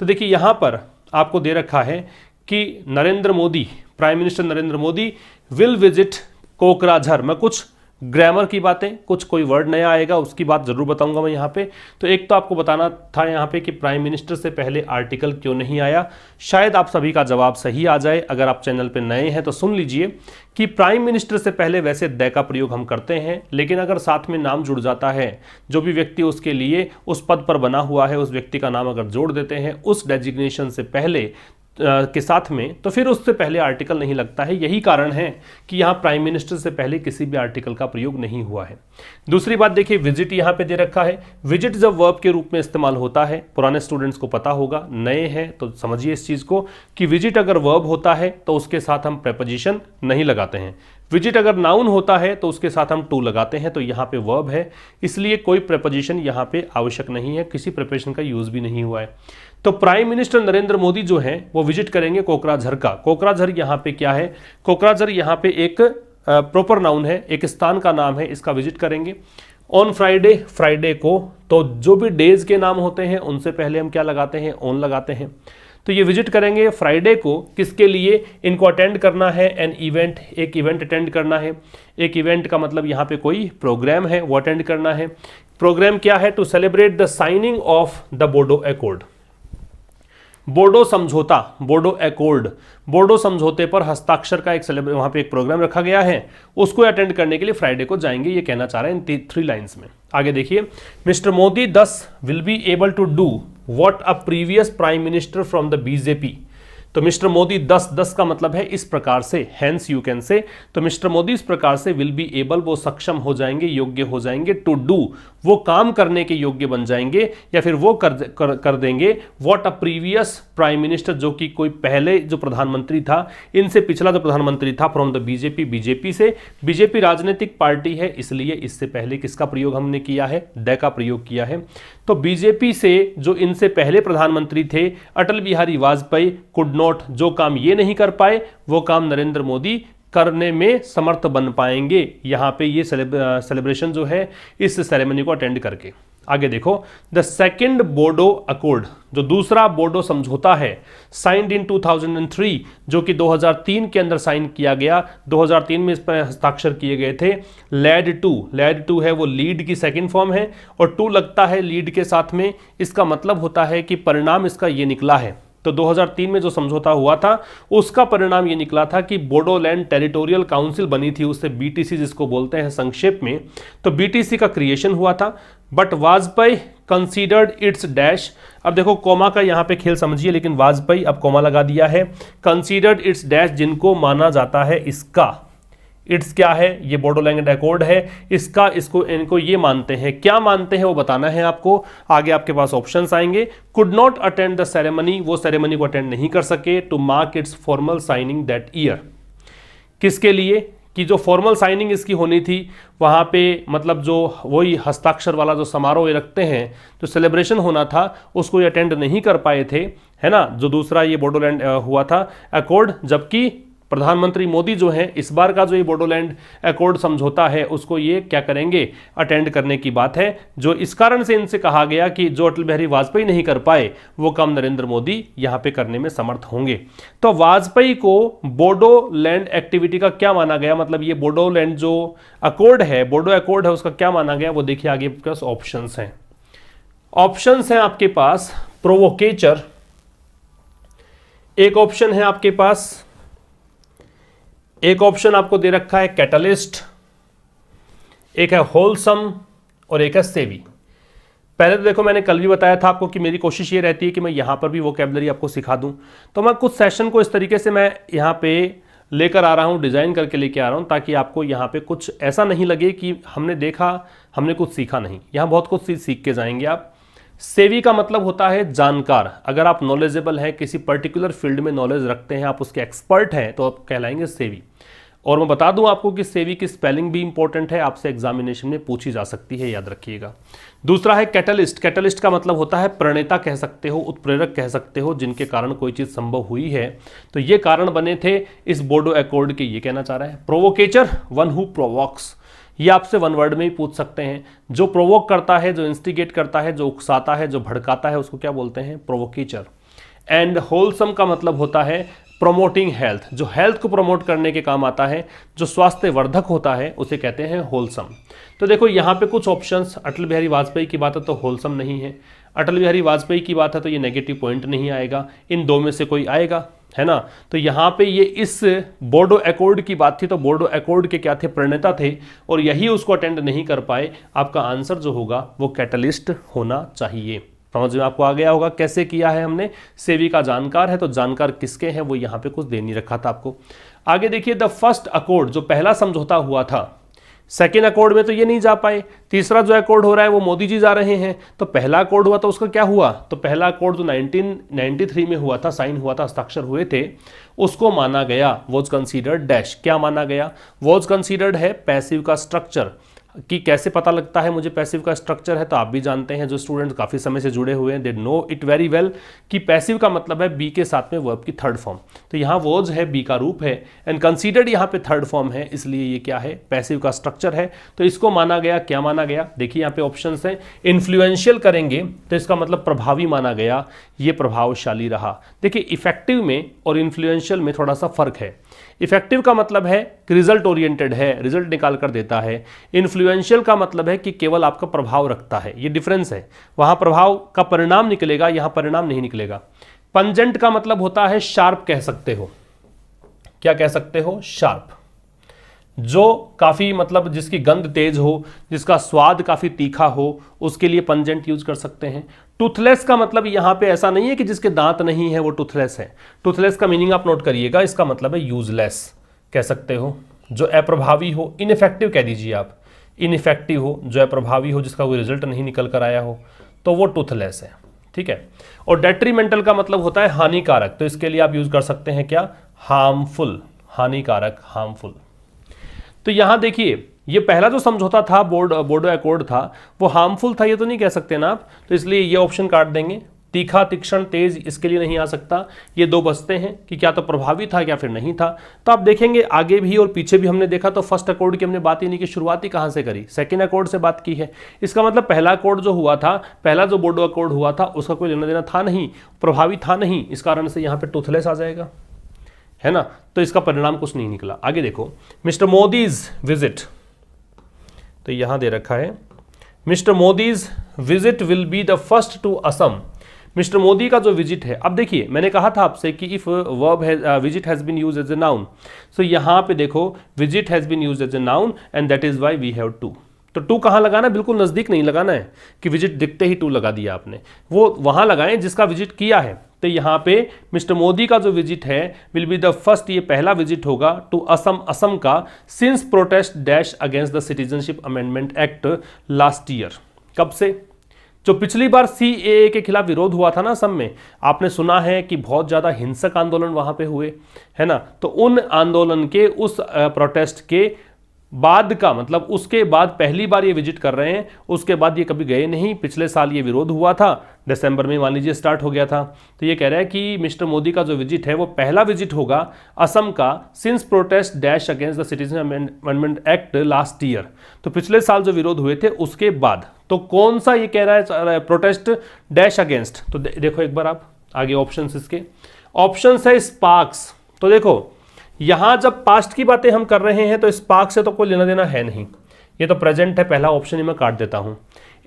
तो देखिए यहाँ पर आपको दे रखा है कि Narendra Modi, prime minister Narendra Modi will visit Kokrajhar. मैं कुछ ग्रामर की बातें, कुछ कोई वर्ड नया आएगा उसकी बात जरूर बताऊंगा मैं यहाँ पे। तो एक तो आपको बताना था यहाँ पे कि प्राइम मिनिस्टर से पहले आर्टिकल क्यों नहीं आया। शायद आप सभी का जवाब सही आ जाए। अगर आप चैनल पे नए हैं तो सुन लीजिए कि प्राइम मिनिस्टर से पहले वैसे द का प्रयोग हम करते हैं, लेकिन अगर साथ में नाम जुड़ जाता है, जो भी व्यक्ति उसके लिए उस पद पर बना हुआ है उस व्यक्ति का नाम अगर जोड़ देते हैं उस डेजिग्नेशन से पहले के साथ में, तो फिर उससे पहले आर्टिकल नहीं लगता है। यही कारण है कि यहाँ प्राइम मिनिस्टर से पहले किसी भी आर्टिकल का प्रयोग नहीं हुआ है। दूसरी बात देखिए, विजिट यहाँ पे दे रखा है। विजिट जब वर्ब के रूप में इस्तेमाल होता है, पुराने स्टूडेंट्स को पता होगा, नए हैं तो समझिए इस चीज़ को कि विजिट अगर वर्ब होता है तो उसके साथ हम प्रेपोजिशन नहीं लगाते हैं। विजिट अगर नाउन होता है तो उसके साथ हम टू लगाते हैं। तो यहाँ पे वर्ब है, इसलिए कोई प्रेपोजिशन यहाँ पे आवश्यक नहीं है, किसी प्रेपोजिशन का यूज भी नहीं हुआ है। तो प्राइम मिनिस्टर नरेंद्र मोदी जो है वो विजिट करेंगे कोकराझार का। कोकराझार यहाँ पे क्या है? कोकराझार यहाँ पे एक प्रॉपर नाउन है, एक स्थान का नाम है, इसका विजिट करेंगे। ऑन फ्राइडे, फ्राइडे को, तो जो भी डेज के नाम होते हैं उनसे पहले हम क्या लगाते हैं? ऑन लगाते हैं। तो ये विजिट करेंगे फ्राइडे को, किसके लिए? इनको अटेंड करना है एन इवेंट, एक इवेंट अटेंड करना है। एक इवेंट का मतलब यहाँ पे कोई प्रोग्राम है वो अटेंड करना है। प्रोग्राम क्या है? To celebrate the signing of the Bodo accord. Bodo समझौता, बोडो अकॉर्ड, बोडो समझौते पर हस्ताक्षर का एक वहां पे एक प्रोग्राम रखा गया है, उसको अटेंड करने के लिए फ्राइडे को जाएंगे, ये कहना चाह रहे हैं इन 3 लाइंस में। आगे देखिए, mister Modi this will be able to do what a previous prime minister from the BJP. तो मिस्टर मोदी 10 का मतलब है इस प्रकार से, हेंस यू कैन से। तो मिस्टर मोदी इस प्रकार से विल बी एबल, वो सक्षम हो जाएंगे, योग्य हो जाएंगे, टू डू, वो काम करने के योग्य बन जाएंगे, या फिर वो कर देंगे what a previous prime minister, जो कि कोई पहले जो प्रधानमंत्री था, इनसे पिछला जो प्रधानमंत्री था, फ्रॉम द बीजेपी, बीजेपी से। बीजेपी राजनीतिक पार्टी है, इसलिए इससे पहले किसका प्रयोग हमने किया है? द का प्रयोग किया है। तो बीजेपी से जो इनसे पहले प्रधानमंत्री थे अटल बिहारी वाजपेयी कुड नॉट, जो काम ये नहीं कर पाए वो काम नरेंद्र मोदी करने में समर्थ बन पाएंगे यहाँ पे, ये सेलिब्रेशन जो है इस सेरेमनी को अटेंड करके। आगे देखो, द सेकेंड बोडो अकॉर्ड, जो दूसरा बोडो समझौता है, साइंड इन 2003, जो कि 2003 के अंदर साइन किया गया, 2003 में इस पर हस्ताक्षर किए गए थे। लेड टू है वो लीड की सेकंड फॉर्म है, और टू लगता है लीड के साथ में। इसका मतलब होता है कि परिणाम इसका ये निकला है। तो 2003 में जो समझौता हुआ था उसका परिणाम ये निकला था कि बोडोलैंड टेरिटोरियल काउंसिल बनी थी, उससे बीटीसी जिसको बोलते हैं संक्षेप में, तो बीटीसी का क्रिएशन हुआ था। But Vajpayee considered it's dash, अब देखो कोमा का यहाँ पे खेल समझिए, लेकिन वाजपेयी अब कोमा लगा दिया है। कंसीडर्ड इट्स डैश, जिनको माना जाता है इसका, इट्स क्या है? ये बोडोलैंड अकॉर्ड है, इसका, इसको, इनको ये मानते हैं। क्या मानते हैं वो बताना है आपको। आगे आपके पास ऑप्शंस आएंगे। Could not attend the ceremony, वो सेरेमनी को अटेंड नहीं कर सके। To mark its formal signing that year, किसके लिए? कि जो फॉर्मल साइनिंग इसकी होनी थी वहाँ पे, मतलब जो वही हस्ताक्षर वाला जो समारोह रखते हैं, जो सेलिब्रेशन होना था, उसको ये अटेंड नहीं कर पाए थे, है ना, जो दूसरा ये बोडोलैंड हुआ था अकॉर्ड। जबकि प्रधानमंत्री मोदी जो है इस बार का जो ये बोडोलैंड अकॉर्ड समझौता है उसको ये क्या करेंगे? अटेंड करने की बात है। जो इस कारण से इनसे कहा गया कि जो अटल बिहारी वाजपेयी नहीं कर पाए वो काम नरेंद्र मोदी यहाँ पे करने में समर्थ होंगे। तो वाजपेयी को बोडोलैंड एक्टिविटी का क्या माना गया? मतलब ये बोडोलैंड जो अकॉर्ड है, बोडो अकॉर्ड है, उसका क्या माना गया? वो देखिए आगे आपके पास ऑप्शंस हैं। ऑप्शंस हैं आपके पास प्रोवोकेचर, एक ऑप्शन है आपके पास, एक ऑप्शन आपको दे रखा है कैटलिस्ट, एक है होलसम, और एक है सेवी। पहले तो देखो, मैंने कल भी बताया था आपको कि मेरी कोशिश ये रहती है कि मैं यहां पर भी वोकैबुलरी आपको सिखा दूं। तो मैं कुछ सेशन को इस तरीके से मैं यहां पे लेकर आ रहा हूं, डिजाइन करके लेके आ रहा हूं, ताकि आपको यहां पे कुछ ऐसा नहीं लगे कि हमने देखा हमने कुछ सीखा नहीं। यहां बहुत कुछ सीख के जाएंगे आप। सेवी का मतलब होता है जानकार। अगर आप नॉलेजेबल हैं, किसी पर्टिकुलर फील्ड में नॉलेज रखते हैं, आप उसके एक्सपर्ट हैं, तो आप कहलाएंगे सेवी। और मैं बता दूं आपको कि सेवी की स्पेलिंग भी इंपॉर्टेंट है, आपसे एग्जामिनेशन में पूछी जा सकती है, याद रखिएगा। दूसरा है कैटलिस्ट। कैटलिस्ट का मतलब होता है प्रणेता कह सकते हो, उत्प्रेरक कह सकते हो, जिनके कारण कोई चीज़ संभव हुई है। तो ये कारण बने थे इस बोडो अकॉर्ड के, ये कहना चाह रहा है। प्रोवोकेचर, वन हु प्रोवोक्स, ये आपसे वन वर्ड में ही पूछ सकते हैं। जो प्रोवोक करता है, जो इंस्टिगेट करता है, जो उकसाता है, जो भड़काता है, उसको क्या बोलते हैं? प्रोवोकेचर। एंड होलसम का मतलब होता है प्रोमोटिंग हेल्थ, जो हेल्थ को प्रमोट करने के काम आता है, जो स्वास्थ्य वर्धक होता है, उसे कहते हैं होलसम। तो देखो यहाँ पे कुछ ऑप्शंस, अटल बिहारी वाजपेयी की बात है तो होलसम नहीं है, अटल बिहारी वाजपेयी की बात है तो ये नेगेटिव पॉइंट नहीं आएगा, इन दो में से कोई आएगा, है ना। तो यहाँ पे ये इस बोर्डो अकॉर्ड की बात थी, तो बोर्डो अकॉर्ड के क्या थे, प्रणेता थे, और यही उसको अटेंड नहीं कर पाए। आपका आंसर जो होगा वो कैटलिस्ट होना चाहिए। समझ में आपको आ गया होगा कैसे किया है हमने। सेवी का जानकार है तो जानकार किसके हैं वो यहाँ पे कुछ दे नहीं रखा था आपको। आगे देखिए, द फर्स्ट अकॉर्ड, जो पहला समझौता हुआ था, सेकेंड अकॉर्ड में तो ये नहीं जा पाए, तीसरा जो अकॉर्ड हो रहा है वो मोदी जी जा रहे हैं, तो पहला अकॉर्ड हुआ तो उसका क्या हुआ, तो पहला अकॉर्ड जो 1993 में हुआ था, साइन हुआ था, हस्ताक्षर हुए थे, उसको माना गया, वॉज कंसीडर्ड डैश, क्या माना गया, वॉज कंसीडर्ड है पैसिव का स्ट्रक्चर। कि कैसे पता लगता है मुझे पैसिव का स्ट्रक्चर है, तो आप भी जानते हैं, जो स्टूडेंट्स काफ़ी समय से जुड़े हुए हैं, they know it very well कि पैसिव का मतलब है बी के साथ में वर्ब की थर्ड फॉर्म। तो यहाँ वॉज है, बी का रूप है, एंड कंसीडर्ड यहाँ पे थर्ड फॉर्म है, इसलिए ये क्या है, पैसिव का स्ट्रक्चर है। तो इसको माना गया, क्या माना गया, देखिए यहाँ पे ऑप्शंस हैं। इन्फ्लुएंशियल करेंगे तो इसका मतलब प्रभावी माना गया, ये प्रभावशाली रहा। देखिए इफेक्टिव में और इन्फ्लुएंशियल में थोड़ा सा फर्क है। इफेक्टिव का मतलब है कि रिजल्ट ओरिएंटेड है, रिजल्ट निकाल कर देता है। इन्फ्लुएंशियल का मतलब है कि केवल आपका प्रभाव रखता है, ये डिफरेंस है। वहां प्रभाव का परिणाम निकलेगा, यहां परिणाम नहीं निकलेगा। पंजेंट का मतलब होता है शार्प, कह सकते हो, क्या कह सकते हो, शार्प, जो काफ़ी मतलब जिसकी गंध तेज हो, जिसका स्वाद काफ़ी तीखा हो, उसके लिए पंजेंट यूज कर सकते हैं। टूथलेस का मतलब यहाँ पे ऐसा नहीं है कि जिसके दांत नहीं है वो टूथलेस है। टूथलेस का मीनिंग आप नोट करिएगा, इसका मतलब है यूजलेस कह सकते हो, जो अप्रभावी हो, इनइफेक्टिव कह दीजिए आप, इनइफेक्टिव हो, जो अप्रभावी हो, जिसका कोई रिजल्ट नहीं निकल कर आया हो, तो वो टूथलेस है, ठीक है। और डेट्रीमेंटल का मतलब होता है हानिकारक, तो इसके लिए आप यूज कर सकते हैं क्या, हार्मफुल, हानिकारक, हार्मफुल। तो यहां देखिए, ये पहला जो समझौता था, बोर्डो अकॉर्ड था, वो हार्मफुल था, ये तो नहीं कह सकते ना आप, तो इसलिए ये ऑप्शन काट देंगे। तीखा, तीक्ष्ण, तेज, इसके लिए नहीं आ सकता। ये दो बचते हैं कि क्या तो प्रभावी था या फिर नहीं था। तो आप देखेंगे आगे भी और पीछे भी हमने देखा, तो फर्स्ट अकॉर्ड की हमने बात ही नहीं की, शुरुआत ही कहां से करी, सेकेंड अकॉर्ड से बात की है। इसका मतलब पहला अकॉर्ड जो हुआ था, पहला जो बोर्डो अकॉर्ड हुआ था, उसका कोई लेना देना था नहीं, प्रभावी था नहीं, इस कारण से यहां पर टूथलेस आ जाएगा, है ना। तो इसका परिणाम कुछ नहीं निकला। आगे देखो, मिस्टर मोदीज विजिट, तो यहां दे रखा है mister Modi's visit will be the first to Assam. Mister Modi का जो विजिट है, अब देखिए मैंने कहा था आपसे कि if verb visit has been used as a noun, so यहां पे देखो visit has been used as a noun and that is why we have to. तो टू कहाँ लगाना, बिल्कुल नजदीक नहीं लगाना है कि विजिट दिखते ही टू लगा दिया आपने, वो वहां लगाएं जिसका विजिट किया है। तो यहाँ पे मिस्टर मोदी का जो विजिट है विल बी द फर्स्ट, ये पहला विजिट होगा टू असम, असम का, since protest dash against the citizenship amendment act last year. कब से, जो पिछली बार CAA के खिलाफ विरोध हुआ था ना असम में, आपने सुना है कि बहुत ज़्यादा हिंसक आंदोलन वहाँ पे हुए, है ना। तो उन आंदोलन के, उस प्रोटेस्ट के बाद का मतलब, उसके बाद पहली बार ये विजिट कर रहे हैं, उसके बाद ये कभी गए नहीं। पिछले साल ये विरोध हुआ था, दिसंबर में मान लीजिए स्टार्ट हो गया था। तो ये कह रहा है कि मिस्टर मोदी का जो विजिट है वो पहला विजिट होगा असम का, since protest dash against the citizen amendment act last year. तो पिछले साल जो विरोध हुए थे उसके बाद। तो कौन सा ये कह रहा है प्रोटेस्ट डैश अगेंस्ट, तो देखो एक बार आप आगे ऑप्शंस, इसके ऑप्शंस है स्पार्क्स। तो देखो यहां जब पास्ट की बातें हम कर रहे हैं तो स्पार्क से तो कोई लेना देना है नहीं, ये तो प्रेजेंट है, पहला ऑप्शन ही मैं काट देता हूं।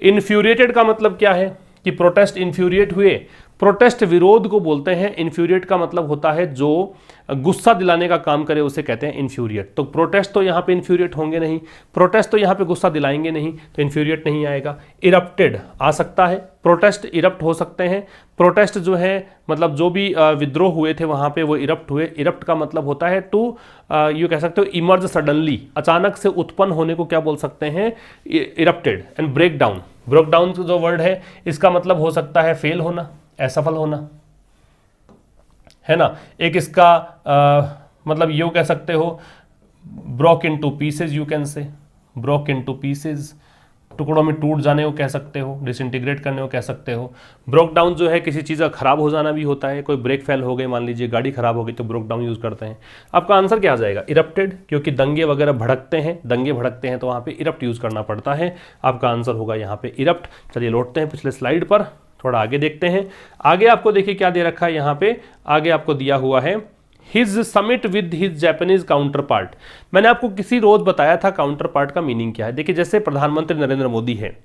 इन्फ्यूरिएटेड का मतलब क्या है कि प्रोटेस्ट इन्फ्यूरिएट हुए, प्रोटेस्ट विरोध को बोलते हैं। इन्फ्यूरिएट का मतलब होता है जो गुस्सा दिलाने का काम करे, उसे कहते हैं इन्फ्यूरिएट। तो प्रोटेस्ट तो यहाँ पे इन्फ्यूरिएट होंगे नहीं, प्रोटेस्ट तो यहाँ पे गुस्सा दिलाएंगे नहीं, तो इन्फ्यूरिएट नहीं आएगा। इरप्टेड आ सकता है, प्रोटेस्ट इरप्ट हो सकते हैं। प्रोटेस्ट जो है मतलब जो भी विद्रोह हुए थे वहाँ पे वो इरप्ट हुए। इरप्ट का मतलब होता है टू, यू कह सकते हो इमर्ज सडनली, अचानक से उत्पन्न होने को क्या बोल सकते हैं, erupted. And break down, break down जो वर्ड है इसका मतलब हो सकता है फेल होना, असफल होना, है ना। एक इसका मतलब यू कह सकते हो broke into pieces, you can say broke into pieces, टुकड़ों में टूट जाने को कह सकते हो, डिसइंटीग्रेट करने को कह सकते हो। ब्रोक डाउन जो है किसी चीज़ का खराब हो जाना भी होता है, कोई ब्रेक फेल हो गई, मान लीजिए गाड़ी खराब हो गई तो ब्रोक डाउन यूज़ करते हैं। आपका आंसर क्या आ जाएगा, इरप्टेड, क्योंकि दंगे वगैरह भड़कते हैं तो वहाँ पे इरप्ट यूज़ करना पड़ता है। आपका आंसर होगा यहाँ पे इरप्ट। चलिए लौटते हैं पिछले स्लाइड पर, थोड़ा आगे देखते हैं। आगे आपको देखिए क्या दे रखा है यहाँ पे, आगे आपको दिया हुआ है his summit with his Japanese counter part. मैंने आपको किसी रोज बताया था काउंटर पार्ट का मीनिंग क्या है। देखिए जैसे प्रधानमंत्री नरेंद्र मोदी है,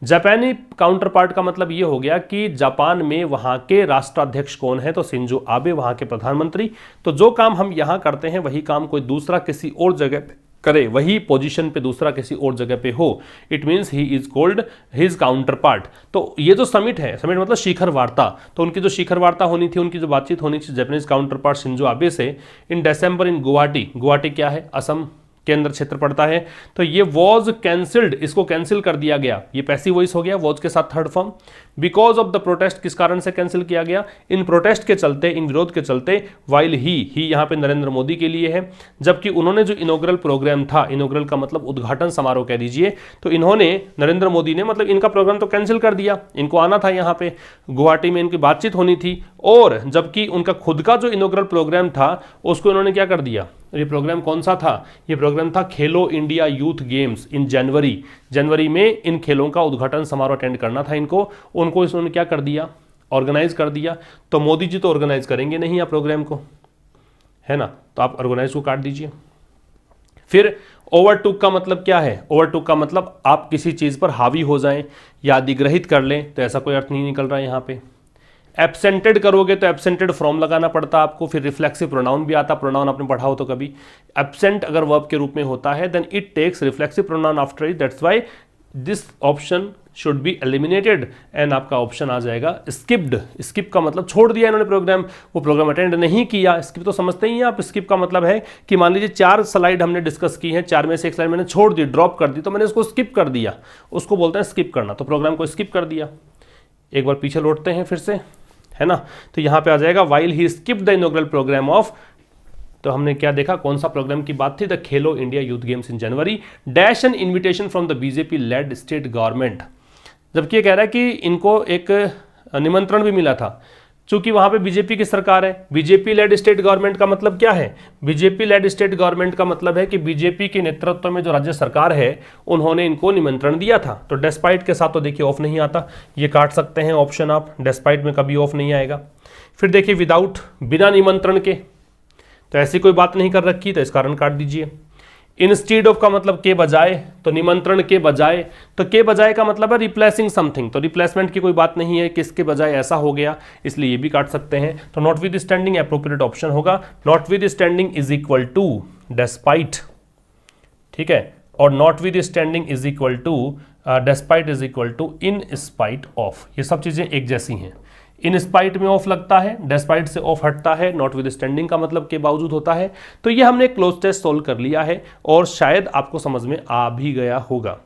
जापानी काउंटर पार्ट का मतलब ये हो गया कि जापान में वहां के राष्ट्राध्यक्ष कौन है, तो शिंजो आबे वहां के प्रधानमंत्री। तो जो काम हम यहां करते हैं वही काम कोई दूसरा किसी और जगह करे, वही पोजीशन पे दूसरा किसी और जगह पे हो, it means he is called his counter part. तो ये जो समिट है, समिट मतलब शिखर वार्ता, तो उनकी जो शिखर वार्ता होनी थी, उनकी जो बातचीत होनी थी Japanese counter part Shinzo Abe से इन दिसंबर इन गुवाहाटी, गुवाहाटी क्या है, असम के अंदर क्षेत्र पड़ता है। तो ये वॉज कैंसिल्ड, इसको कैंसिल कर दिया गया, ये पैसिव वॉइस हो गया वॉज के साथ third form. Because of the protest, किस कारण से कैंसिल किया गया, इन प्रोटेस्ट के चलते, इन विरोध के चलते। वाइल ही यहाँ पे नरेंद्र मोदी के लिए है, जबकि उन्होंने जो इनॉग्रल प्रोग्राम था, इनॉग्रल का मतलब उद्घाटन समारोह कह दीजिए, तो इन्होंने नरेंद्र मोदी ने मतलब इनका प्रोग्राम तो कैंसिल कर दिया, इनको आना था यहाँ पे गुवाहाटी में, इनकी बातचीत होनी थी, और जबकि उनका खुद का जो इनॉग्रल प्रोग्राम था उसको इन्होंने क्या कर दिया। ये प्रोग्राम कौन सा था, ये प्रोग्राम था खेलो इंडिया यूथ गेम्स इन जनवरी, जनवरी में इन खेलों का उद्घाटन समारोह अटेंड करना था इनको, उनको इन्होंने क्या कर दिया, ऑर्गेनाइज कर दिया। तो मोदी जी तो ऑर्गेनाइज करेंगे नहीं आप प्रोग्राम को, है ना, तो आप ऑर्गेनाइज को काट दीजिए। फिर ओवरटुक का मतलब क्या है, ओवरटुक का मतलब आप किसी चीज पर हावी हो जाएं या अधिग्रहित कर लें, तो ऐसा कोई अर्थ नहीं निकल रहा है यहाँ पे। एब्सेंटेड करोगे तो एब्सेंटेड फ्रॉम लगाना पड़ता आपको, फिर रिफ्लेक्सिव प्रोनाउन भी आता, प्रोनाउन आपने पढ़ा हो तो कभी। एब्सेंट अगर वर्ब के रूप में होता है then it takes reflexive pronoun after it, that's why this option should be eliminated, and आपका ऑप्शन आ जाएगा स्किप्ड। स्किप का मतलब छोड़ दिया इन्होंने प्रोग्राम, वो प्रोग्राम अटेंड नहीं किया। स्किप तो समझते ही हैं आप, स्किप का मतलब है कि मान लीजिए 4 स्लाइड हमने डिस्कस की है, 4 में से एक स्लाइड मैंने छोड़ दी, ड्रॉप कर दी, तो मैंने उसको स्किप कर दिया, उसको बोलते हैं स्किप करना, तो प्रोग्राम को स्किप कर दिया। एक बार पीछे लौटते हैं फिर से, है ना, तो यहां पे आ जाएगा while he skipped the inaugural programme of, तो हमने क्या देखा, कौन सा प्रोग्राम की बात थी, the Khelo India youth games in January dash an invitation from the BJP lead state government. जबकि ये कह रहा है कि इनको एक निमंत्रण भी मिला था, चूंकि वहां पे बीजेपी की सरकार है। बीजेपी लेड स्टेट गवर्नमेंट का मतलब क्या है, बीजेपी लेड स्टेट गवर्नमेंट का मतलब है कि बीजेपी के नेतृत्व में जो राज्य सरकार है उन्होंने इनको निमंत्रण दिया था। तो डेस्पाइट के साथ तो देखिए ऑफ नहीं आता, ये काट सकते हैं ऑप्शन आप, डेस्पाइट में कभी ऑफ नहीं आएगा। फिर देखिए विदाउट, बिना निमंत्रण के, तो ऐसी कोई बात नहीं कर रखी, तो इस कारण काट दीजिए। इंस्टीड ऑफ का मतलब के बजाय, तो निमंत्रण के बजाय, तो के बजाय का मतलब है रिप्लेसिंग समथिंग, तो रिप्लेसमेंट की कोई बात नहीं है, किसके बजाय ऐसा हो गया, इसलिए ये भी काट सकते हैं। तो notwithstanding appropriate option होगा, notwithstanding is equal to despite, ठीक है, और notwithstanding is equal to despite is equal to in spite of, ये सब चीजें एक जैसी हैं। इन स्पाइट में ऑफ लगता है, डेस्पाइट से ऑफ हटता है, नॉट विद स्टैंडिंग का मतलब के बावजूद होता है। तो ये हमने क्लोज टेस्ट सोल्व कर लिया है और शायद आपको समझ में आ भी गया होगा।